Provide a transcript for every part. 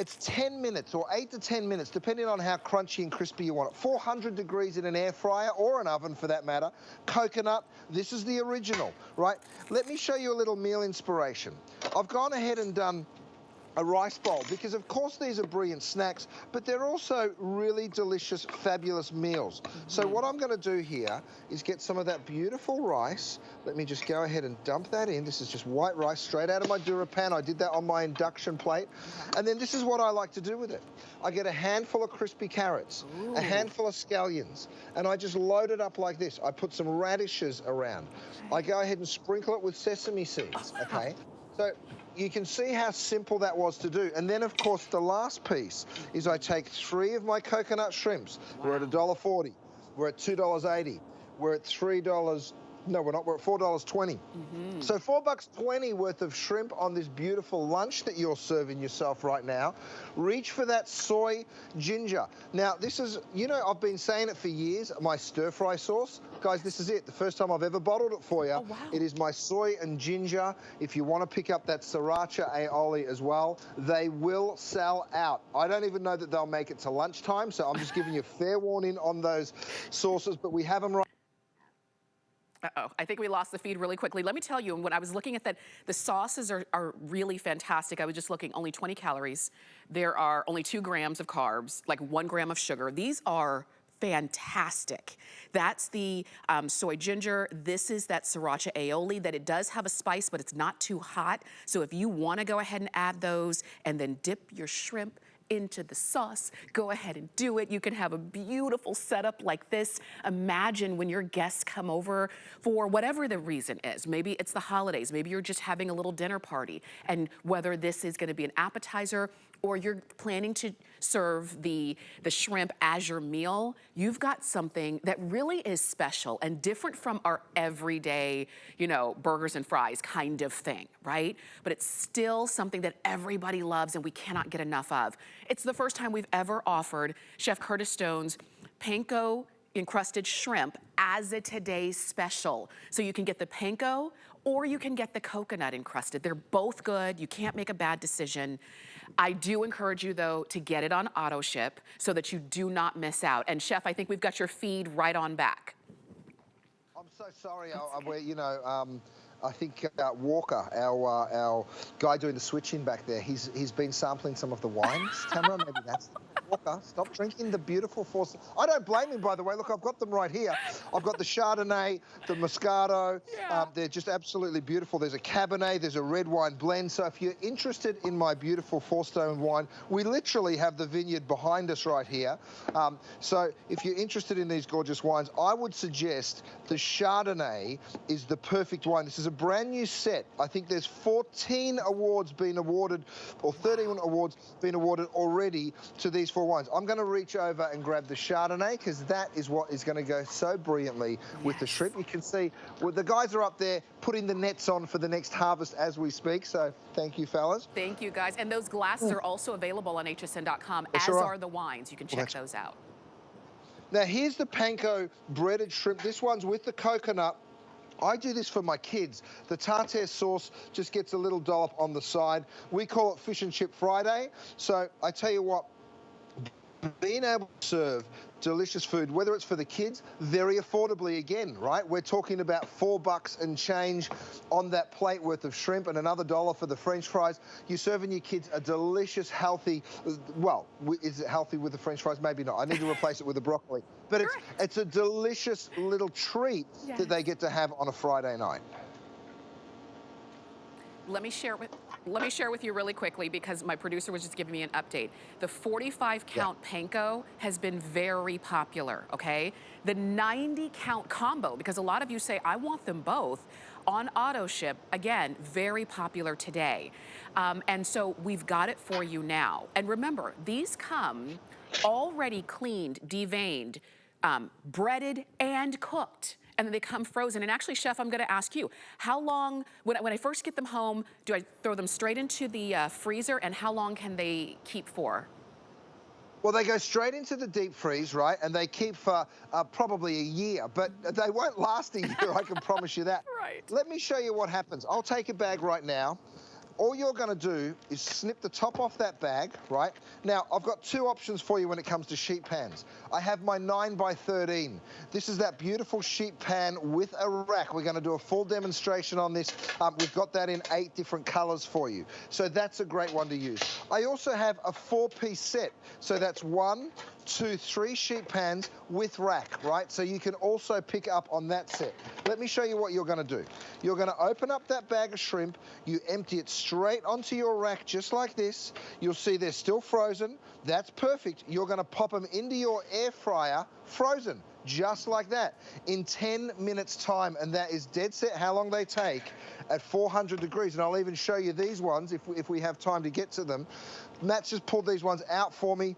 It's 10 minutes or 8 to 10 minutes, depending on how crunchy and crispy you want it. 400 degrees in an air fryer or an oven for that matter. Coconut, this is the original, right? Let me show you a little meal inspiration. I've gone ahead and done a rice bowl because of course these are brilliant snacks, but they're also really delicious, fabulous meals. So what I'm going to do here is get some of that beautiful rice. Let me just go ahead and dump that in. This is just white rice straight out of my DuraPan. I did that on my induction plate. And then this is what I like to do with it. I get a handful of crispy carrots, a handful of scallions, and I just load it up like this. I put some radishes around. I go ahead and sprinkle it with sesame seeds, okay? So you can see how simple that was to do. And then, of course, the last piece is I take 3 of my coconut shrimps. We're at $1.40. We're at $2.80. We're at $3. No, we're not. We're at $4.20. So $4.20 worth of shrimp on this beautiful lunch that you're serving yourself right now. Reach for that soy ginger. Now, this is, you know, I've been saying it for years, my stir-fry sauce. Guys, this is it. The first time I've ever bottled it for you. Oh, wow. It is my soy and ginger. If you want to pick up that sriracha aioli as well, they will sell out. I don't even know that they'll make it to lunchtime, so I'm just giving you fair warning on those sauces, but we have them right. Uh-oh, I think we lost the feed really quickly. Let me tell you, when I was looking at that, the sauces are really fantastic. I was just looking, only 20 calories. There are only 2 grams of carbs, like 1 gram of sugar. These are fantastic. That's the soy ginger. This is that sriracha aioli that it does have a spice, but it's not too hot. So if you wanna go ahead and add those and then dip your shrimp into the sauce, go ahead and do it. You can have a beautiful setup like this. Imagine when your guests come over for whatever the reason is. Maybe it's the holidays, maybe you're just having a little dinner party, and whether this is gonna be an appetizer or you're planning to serve the shrimp as your meal, you've got something that really is special and different from our everyday, you know, burgers and fries kind of thing, right? But it's still something that everybody loves and we cannot get enough of. It's the first time we've ever offered Chef Curtis Stone's Panko encrusted shrimp as a today's special. So you can get the panko or you can get the coconut encrusted. They're both good. You can't make a bad decision. I do encourage you, though, to get it on auto ship so that you do not miss out. And Chef, I think we've got your feed right on back. I'm so sorry. I think Walker, our guy doing the switching back there, he's been sampling some of the wines. Tamara, maybe that's Walker. Stop drinking the beautiful force. I don't blame him, by the way. Look, I've got them right here. I've got the Chardonnay, the Moscato. Yeah. They're just absolutely beautiful. There's a Cabernet, there's a red wine blend. So if you're interested in my beautiful four-stone wine, we literally have the vineyard behind us right here. So if you're interested in these gorgeous wines, I would suggest the Chardonnay is the perfect wine. This is a brand new set. I think there's 14 awards being awarded, or 13 awards being awarded already to these 4 wines. I'm going to reach over and grab the Chardonnay because that is what is going to go so brilliantly with the shrimp. You can see the guys are up there putting the nets on for the next harvest as we speak. So thank you, fellas. Thank you, guys. And those glasses are also available on hsn.com, as are the wines. You can check those out. Now, here's the Panko breaded shrimp. This one's with the coconut. I do this for my kids. The tartare sauce just gets a little dollop on the side. We call it Fish and Chip Friday. So I tell you what, being able to serve delicious food, whether it's for the kids, very affordably again, right? We're talking about $4 and change on that plate worth of shrimp and another $1 for the French fries. You're serving your kids a delicious, healthy, well, is it healthy with the French fries? Maybe not. I need to replace it with the broccoli. But it's a delicious little treat that they get to have on a Friday night. Let me share with you really quickly because my producer was just giving me an update. The 45 count Panko has been very popular, okay? The 90 count combo, because a lot of you say, I want them both, on auto ship, again, very popular today. And so we've got it for you now. And remember, these come already cleaned, deveined, breaded, and cooked. And then they come frozen. And actually, Chef, I'm gonna ask you, how long, when I first get them home, do I throw them straight into the freezer, and how long can they keep for? Well, they go straight into the deep freeze, right? And they keep for probably a year, but they won't last a year, I can promise you that. Right. Let me show you what happens. I'll take a bag right now. all you're going to do is snip the top off that bag, right? Now, I've got two options for you when it comes to sheet pans. I have my 9x13. This is that beautiful sheet pan with a rack. We're going to do a full demonstration on this. We've got that in 8 different colors for you. So that's a great one to use. I also have a 4-piece set. So that's 1, 2, 3 sheet pans with rack, right? So you can also pick up on that set. Let me show you what you're going to do. You're going to open up that bag of shrimp. You empty it straight onto your rack just like this. You'll see they're still frozen. That's perfect. You're going to pop them into your air fryer frozen, just like that, in 10 minutes time. And that is dead set how long they take at 400 degrees. And I'll even show you these ones if we have time to get to them. Matt's just pulled these ones out for me.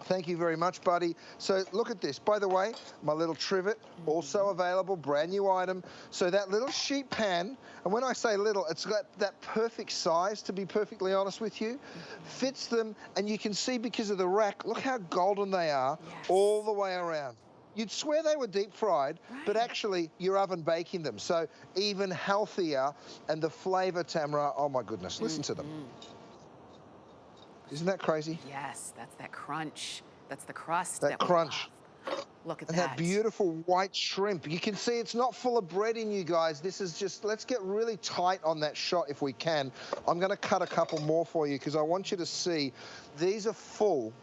Thank you very much, buddy. So look at this. By the way, my little trivet, also available, brand new item. So that little sheet pan, and when I say little, it's got that perfect size, to be perfectly honest with you, fits them, and you can see because of the rack, look how golden they are all the way around. You'd swear they were deep fried, but actually you're oven baking them. So even healthier, and the flavor, Tamara, oh my goodness, listen to them. Isn't that crazy? Yes, that's that crunch. That's the crust. That crunch. Look at and that beautiful white shrimp. You can see it's not full of bread in you guys. This is just, let's get really tight on that shot if we can. I'm going to cut a couple more for you because I want you to see these are full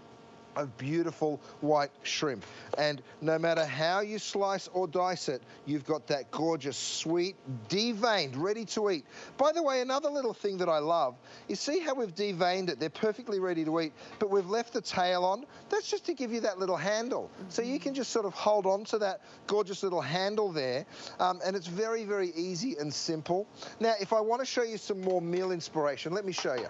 of beautiful white shrimp. And no matter how you slice or dice it, you've got that gorgeous, sweet, deveined, ready to eat. By the way, another little thing that I love is see how we've deveined it. They're perfectly ready to eat, but we've left the tail on. That's just to give you that little handle. So you can just sort of hold on to that gorgeous little handle there. And it's very, very easy and simple. Now, if I want to show you some more meal inspiration, let me show you.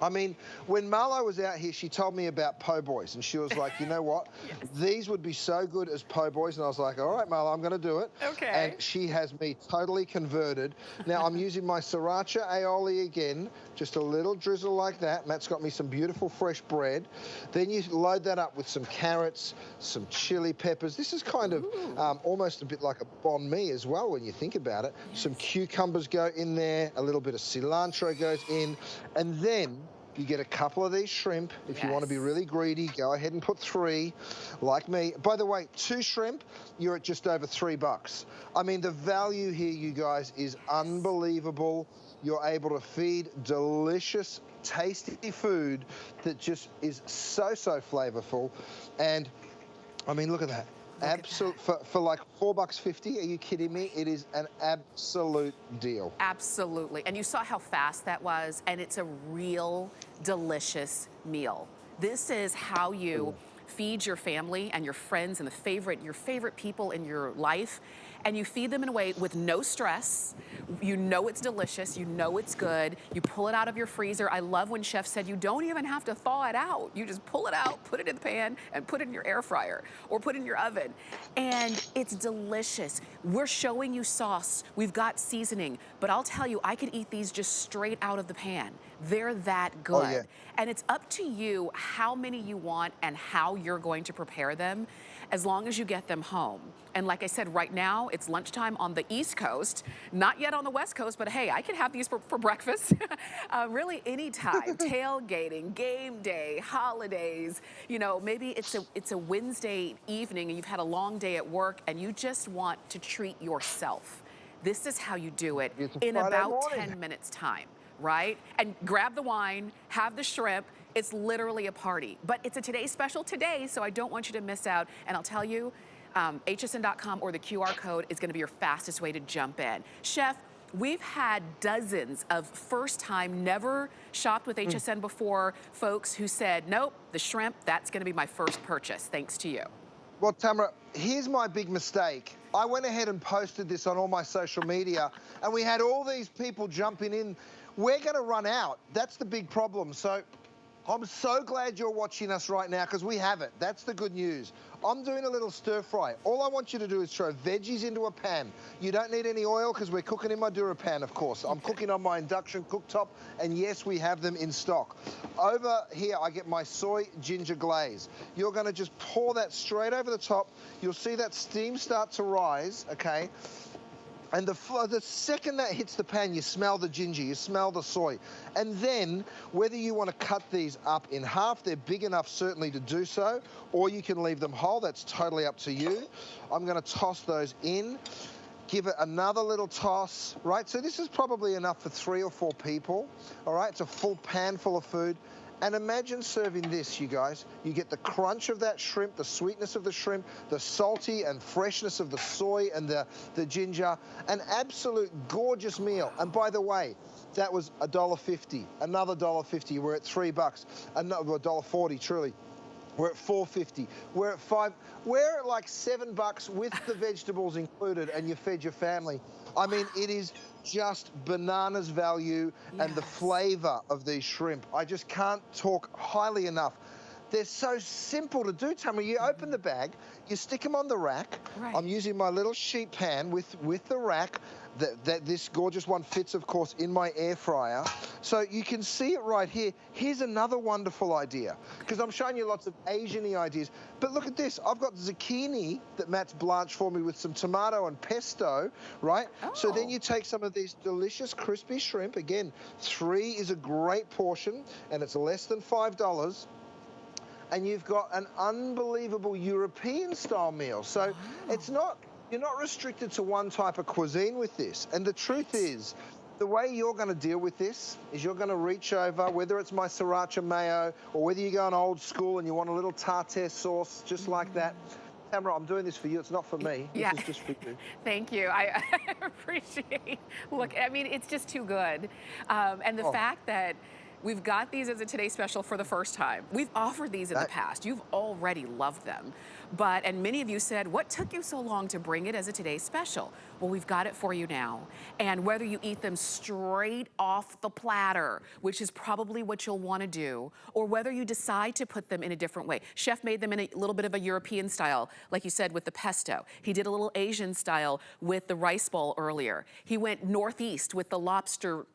I mean, when Marlo was out here, she told me about po' boys, and she was like, you know what? These would be so good as po' boys. And I was like, all right, Marlo, I'm going to do it. Okay. And she has me totally converted. Now, I'm using my sriracha aioli again, just a little drizzle like that. Matt's got me some beautiful fresh bread. Then you load that up with some carrots, some chili peppers. This is kind of almost a bit like a banh mi as well when you think about it. Some cucumbers go in there, a little bit of cilantro goes in, and then you get a couple of these shrimp. If you want to be really greedy, go ahead and put 3, like me. By the way, 2 shrimp, you're at just over $3. I mean, the value here, you guys, is unbelievable. You're able to feed delicious, tasty food that just is so, so flavorful. And, I mean, look at that. Absolute for like $4.50. Are you kidding me? It is an absolute deal. Absolutely. And you saw how fast that was, and it's a real delicious meal. This is how you feed your family and your friends and your favorite people in your life, and you feed them in a way with no stress. You know it's delicious, you know it's good. You pull it out of your freezer. I love when Chef said you don't even have to thaw it out. You just pull it out, put it in the pan, and put it in your air fryer or put it in your oven. And it's delicious. We're showing you sauce. We've got seasoning, but I'll tell you, I could eat these just straight out of the pan. They're that good. Oh, yeah. And it's up to you how many you want and how you're going to prepare them, as long as you get them home. And like I said, right now, it's lunchtime on the East Coast, not yet on the West Coast, but hey, I can have these for breakfast. Really anytime, tailgating, game day, holidays, you know, maybe it's a Wednesday evening and you've had a long day at work and you just want to treat yourself. This is how you do it in about 10 minutes time, right? And grab the wine, have the shrimp. It's literally a party, but it's a Today Special today, so I don't want you to miss out. And I'll tell you, hsn.com or the QR code is gonna be your fastest way to jump in. Chef, we've had dozens of first-time, never shopped with HSN before folks who said, nope, the shrimp, that's gonna be my first purchase, thanks to you. Well, Tamara, here's my big mistake. I went ahead and posted this on all my social media, and we had all these people jumping in. We're gonna run out. That's the big problem. So I'm so glad you're watching us right now because we have it. That's the good news. I'm doing a little stir fry. All I want you to do is throw veggies into a pan. You don't need any oil because we're cooking in my DuraPan, of course. I'm cooking on my induction cooktop, and yes, we have them in stock. Over here, I get my soy ginger glaze. You're going to just pour that straight over the top. You'll see that steam start to rise, okay? And the second that hits the pan, you smell the ginger, you smell the soy. And then, whether you want to cut these up in half, they're big enough certainly to do so, or you can leave them whole, that's totally up to you. I'm going to toss those in, give it another little toss, right? So this is probably enough for 3 or 4 people, all right? It's a full pan full of food. And imagine serving this, you guys. You get the crunch of that shrimp, the sweetness of the shrimp, the salty and freshness of the soy and the ginger. An absolute gorgeous meal. And by the way, that was $1.50, another $1.50. We're at $3, another $1.40, truly. We're at $4.50. We're at $5. We're at like $7 with the vegetables included, and you fed your family. I mean, it is just bananas value, and the flavor of these shrimp. I just can't talk highly enough. They're so simple to do, Tamara. You open the bag, you stick them on the rack. Right. I'm using my little sheet pan with the rack. This gorgeous one fits, of course, in my air fryer. So you can see it right here. Here's another wonderful idea, because I'm showing you lots of Asian-y ideas. But look at this. I've got zucchini that Matt's blanched for me with some tomato and pesto, right? Oh. So then you take some of these delicious crispy shrimp. Again, 3 is a great portion, and it's less than $5. And you've got an unbelievable European-style meal. So it's not, you're not restricted to one type of cuisine with this. And the truth is, the way you're going to deal with this is you're going to reach over, whether it's my sriracha mayo or whether you go on old school and you want a little tartare sauce just like that. Tamara, I'm doing this for you. It's not for me. Yeah. This is just for you. Thank you. I appreciate. Look, I mean, it's just too good. And the fact that we've got these as a Today Special for the first time. We've offered these in the past. You've already loved them. And many of you said, what took you so long to bring it as a Today Special? Well, we've got it for you now. And whether you eat them straight off the platter, which is probably what you'll want to do, or whether you decide to put them in a different way. Chef made them in a little bit of a European style, like you said, with the pesto. He did a little Asian style with the rice bowl earlier. He went northeast with the lobster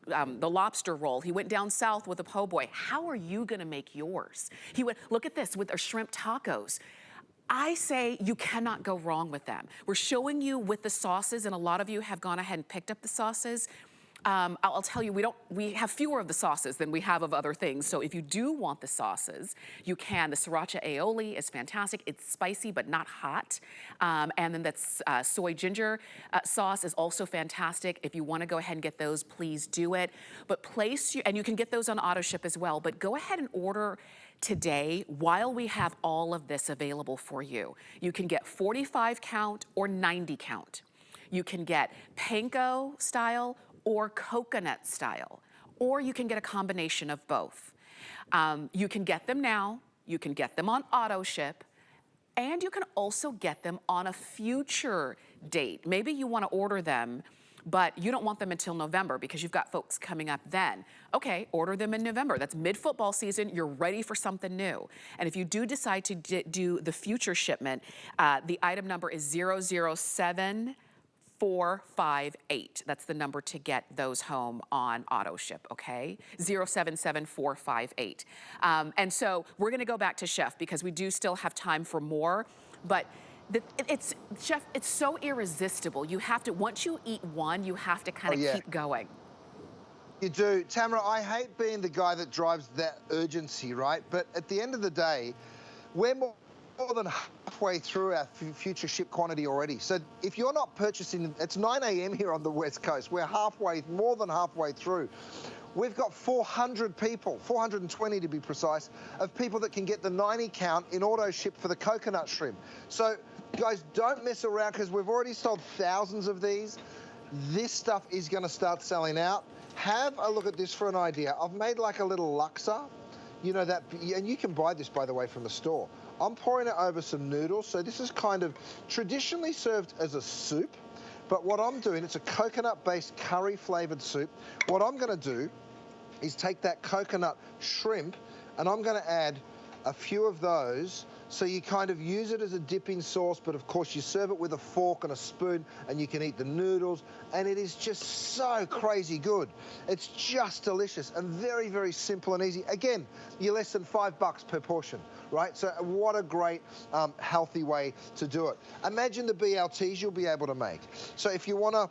roll. He went down south with a po' boy. How are you going to make yours? He went, look at this, with our shrimp tacos. I say you cannot go wrong with them. We're showing you with the sauces, and a lot of you have gone ahead and picked up the sauces. I'll tell you, we have fewer of the sauces than we have of other things. So if you do want the sauces, you can. The sriracha aioli is fantastic. It's spicy but not hot. And then that's soy ginger sauce is also fantastic. If you want to go ahead and get those, please do it. But and you can get those on auto ship as well. But go ahead and order today while we have all of this available for you. You can get 45 count or 90 count. You can get Panko style or coconut style, or you can get a combination of both. You can get them now, you can get them on auto ship, and you can also get them on a future date. Maybe you want to order them, but you don't want them until November because you've got folks coming up then. Okay, order them in November. That's mid-football season. You're ready for something new. And if you do decide to do the future shipment, the item number is 007458. That's the number to get those home on auto ship, okay? 077458. And so we're gonna go back to Chef because we do still have time for more, but Chef, it's so irresistible. You have to, once you eat one, you have to kind of keep going. You do. Tamara, I hate being the guy that drives that urgency, right? But at the end of the day, we're more than halfway through our future ship quantity already. So if you're not purchasing, it's 9 a.m. here on the West Coast. We're more than halfway through. We've got 400 people, 420 to be precise, of people that can get the 90 count in auto ship for the coconut shrimp. So guys, don't mess around because we've already sold thousands of these. This stuff is going to start selling out. Have a look at this for an idea. I've made like a little laksa, you know that, and you can buy this, by the way, from the store. I'm pouring it over some noodles. So this is kind of traditionally served as a soup, but what I'm doing, it's a coconut-based curry-flavored soup. What I'm going to do is take that coconut shrimp, and I'm going to add a few of those. So you kind of use it as a dipping sauce, but of course you serve it with a fork and a spoon, and you can eat the noodles, and it is just so crazy good. It's just delicious and very, very simple and easy. Again, you're less than $5 per portion, right? So what a great, healthy way to do it. Imagine the BLTs you'll be able to make. So if you want to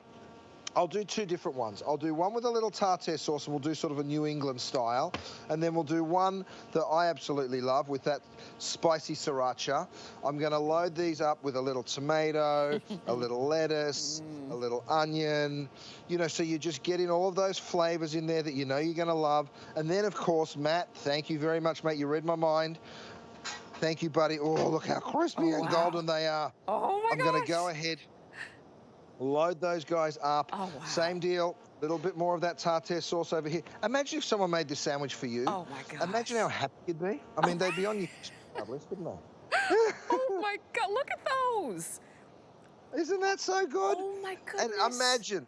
I'll do two different ones. I'll do one with a little tartare sauce, and we'll do sort of a New England style. And then we'll do one that I absolutely love with that spicy sriracha. I'm going to load these up with a little tomato, a little lettuce, a little onion, you know, so you're just getting all of those flavors in there that you know you're going to love. And then, of course, Matt, thank you very much, mate. You read my mind. Thank you, buddy. Oh, look how crispy and golden they are. Oh my I'm going to gosh. go ahead, load those guys up. Oh, wow. Same deal. A little bit more of that tartare sauce over here. Imagine if someone made this sandwich for you. Oh my gosh. Imagine how happy you'd be. I mean, they'd be on your list, wouldn't they? Oh my God, look at those. Isn't that so good? Oh my And goodness. imagine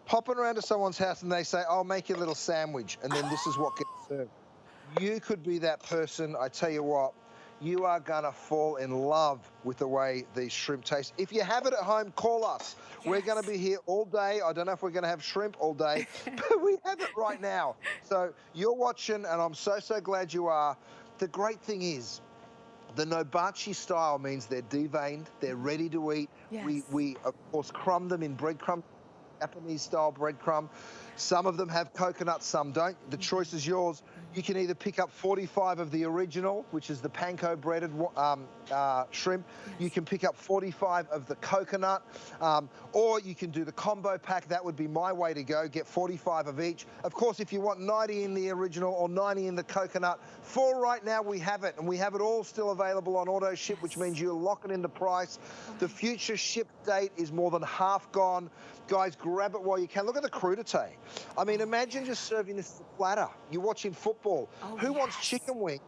popping around to someone's house and they say, I'll make you a little sandwich, and then this is what gets served. You could be that person. I tell you what, you are going to fall in love with the way these shrimp taste. If you have it at home, call us. Yes. We're going to be here all day. I don't know if we're going to have shrimp all day, but we have it right now. So you're watching, and I'm so, so glad you are. The great thing is, the nobachi style means they're deveined, they're ready to eat. Yes. We of course, crumb them in breadcrumb, Japanese-style breadcrumb. Some of them have coconut, some don't. The choice is yours. You can either pick up 45 of the original, which is the panko breaded shrimp. Yes. You can pick up 45 of the coconut, or you can do the combo pack. That would be my way to go. Get 45 of each. Of course, if you want 90 in the original or 90 in the coconut, for right now we have it, and we have it all still available on auto ship, which means you're locking in the price. The future ship date is more than half gone. Guys, grab it while you can. Look at the crudité. I mean, imagine just serving this as a platter. You're watching football. Who wants chicken wings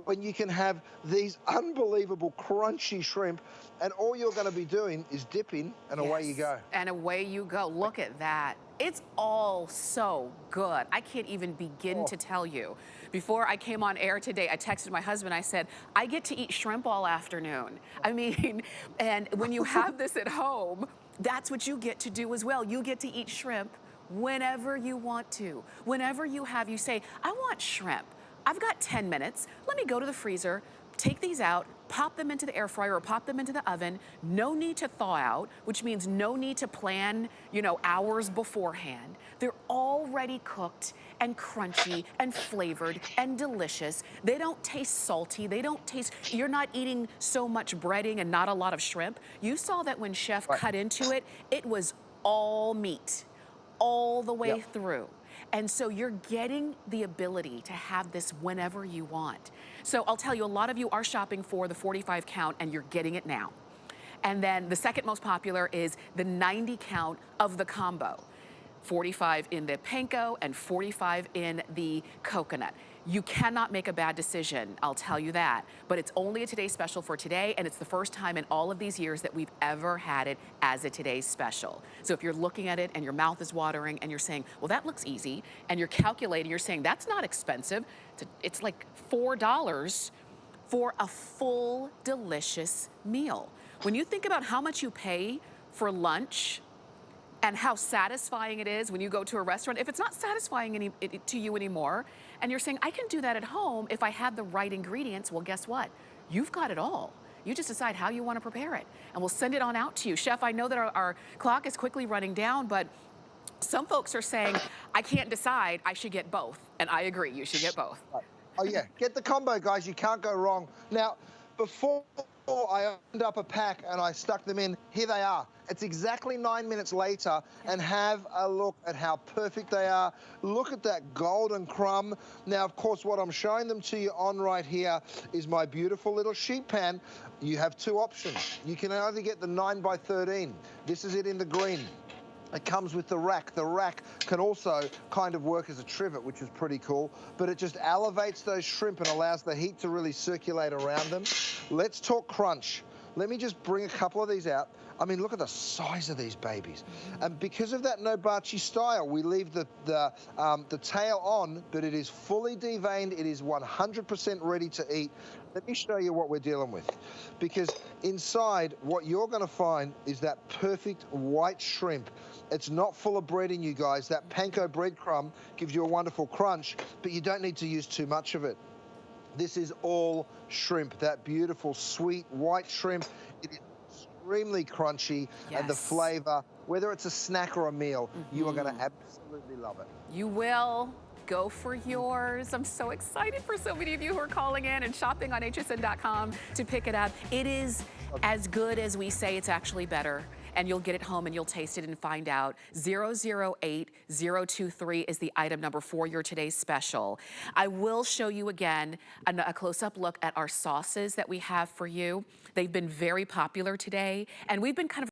when you can have these unbelievable crunchy shrimp, and all you're going to be doing is dipping, and away you go. And away you go. Look at that. It's all so good. I can't even begin to tell you. Before I came on air today, I texted my husband. I said, I get to eat shrimp all afternoon. I mean, and when you have this at home, that's what you get to do as well. You get to eat shrimp whenever you want to. Whenever you say, I want shrimp. I've got 10 minutes. Let me go to the freezer, take these out, pop them into the air fryer or pop them into the oven. No need to thaw out, which means no need to plan, you know, hours beforehand. They're already cooked and crunchy and flavored and delicious. They don't taste salty. They don't taste, you're not eating so much breading and not a lot of shrimp. You saw that when Chef cut into it, it was all meat, all the way through. And so you're getting the ability to have this whenever you want. So I'll tell you, a lot of you are shopping for the 45 count and you're getting it now. And then the second most popular is the 90 count of the combo. 45 in the panko and 45 in the coconut. You cannot make a bad decision, I'll tell you that. But it's only a Today Special for today, and it's the first time in all of these years that we've ever had it as a Today Special. So if you're looking at it and your mouth is watering and you're saying, well, that looks easy, and you're calculating, you're saying, that's not expensive. It's like $4 for a full, delicious meal. When you think about how much you pay for lunch, and how satisfying it is when you go to a restaurant. If it's not satisfying to you anymore, and you're saying, I can do that at home if I have the right ingredients, well, guess what? You've got it all. You just decide how you want to prepare it, and we'll send it on out to you. Chef, I know that our clock is quickly running down, but some folks are saying, I can't decide, I should get both. And I agree, you should get both. Oh yeah, get the combo, guys, you can't go wrong. Now, before I opened up a pack and I stuck them in, here they are. It's exactly 9 minutes later, and have a look at how perfect they are. Look at that golden crumb. Now, of course, what I'm showing them to you on right here is my beautiful little sheet pan. You have two options. You can either get the 9x13. This is it in the green. It comes with the rack. The rack can also kind of work as a trivet, which is pretty cool, but it just elevates those shrimp and allows the heat to really circulate around them. Let's talk crunch. Let me just bring a couple of these out. I mean, look at the size of these babies. And because of that nobachi style, we leave the tail on, but it is fully deveined. It is 100% ready to eat. Let me show you what we're dealing with. Because inside, what you're going to find is that perfect white shrimp. It's not full of breading, you guys. That panko breadcrumb gives you a wonderful crunch, but you don't need to use too much of it. This is all shrimp, that beautiful, sweet, white shrimp. It is extremely crunchy, and the flavor whether it's a snack or a meal, you are going to absolutely love it. You will. Go for yours. I'm so excited for so many of you who are calling in and shopping on hsn.com to pick it up. It is as good as we say. It's actually better. And you'll get it home and you'll taste it and find out. 008023 is the item number for your today's special. I will show you again a close-up look at our sauces that we have for you. They've been very popular today, and we've been kind of